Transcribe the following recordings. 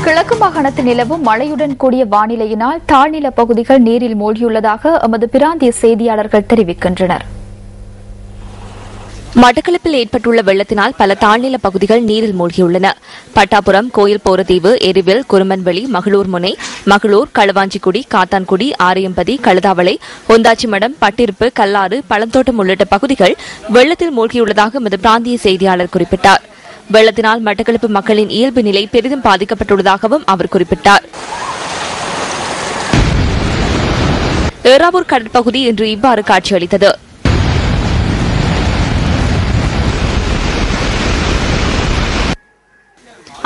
கிழக்கு மாகாணத்தில் நிலவும் மழையுடன் கூடிய வானிலையினால் தாழ்நில பகுதிகள் நீரில் மூழ்கியுள்ளதாக எமது பிராந்திய செய்தியாளர்கள் தெரிவிக்கின்றனர். மட்டக்களப்பில் ஏற்பட்டுள்ள வெள்ளத்தினால் பல தாழ்நில பகுதிகள் நீரில் மூழ்கியுள்ளன. பட்டாபுரம், கோயில் போரதீவு, எரிவில், குருமன்வெளி, மகளூர் முனை, மகளூர், களுவாஞ்சிக்குடி, காத்தான்குடி, ஆரியம்பதி, கழுதாவளை, ஒந்தாச்சிமடம், பட்டிருப்பு, கல்லாறு, பழந்தோட்டம் உள்ளிட்ட பகுதிகள் வெள்ளத்தில் மூழ்கியுள்ளதாக எமது பிராந்திய செய்தியாளர் குறிப்பிட்டார். வெள்ளத்தினால் மட்டக்களப்பு மக்களின் இயல்பு நிலை பெரிதும் பாதிக்கப்பட்டுள்ளதாகவும் அவர் குறிப்பிட்டார். ஏறாவூர் கடற்பகுதி இன்று இவ்வாறு காட்சியளித்தது.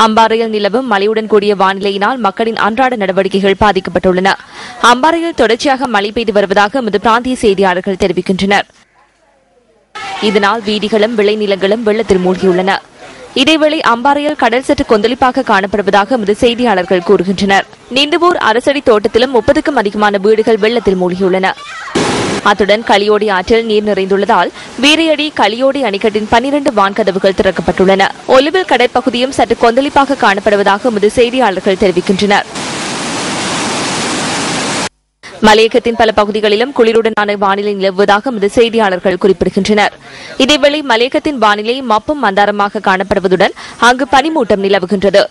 அம்பாறையில் நிலவும் மழையுடன் கூடிய வானிலையினால் மக்களின் அன்றாட நடவடிக்கைகள் பாதிக்கப்பட்டுள்ளன. அம்பாறையில் தொடர்ச்சியாக மழை பெய்து வருவதாக எமது பிராந்திய செய்தியாளர்கள் தெரிவிக்கின்றனர். இதனால் வீதிகளும் விளைநிலங்களும் வெள்ளத்தில் மூழ்கியுள்ளன. இதேவேளை அம்பாறையில் கடல் சற்று கொந்தளிப்பாக காணப்படுவதாக எமது செய்தியாளர்கள் கூறுகின்றனர். நிந்துவூர் அரசடி தோட்டத்திலும் 30க்கும் அதிகமான வீடுகள் வெள்ளத்தில் மூழ்கியுள்ளன. அத்துடன் களியோடி ஆற்றில் நீர் நிறைந்துள்ளதால் வீரையடி களியோடி அணைக்கட்டின் 12 வான்கதவுகள் திறக்கப்பட்டுள்ளன. ஒலிவில் கடற்பகுதியும் சற்று கொந்தளிப்பாக காணப்படுவதாக எமது செய்தியாளர்கள் தெரிவிக்கின்றனர். மலையகத்தின் பல பகுதிகளிலும் குளிருடனான வானிலை நிலவுவதாக எமது செய்தியாளர்கள் குறிப்பிடுகின்றனர். இதேவேளை மலையகத்தின் வானிலை மப்பும் மந்தாரமாக காணப்படுவதுடன் அங்கு பனிமூட்டம் நிலவுகின்றது.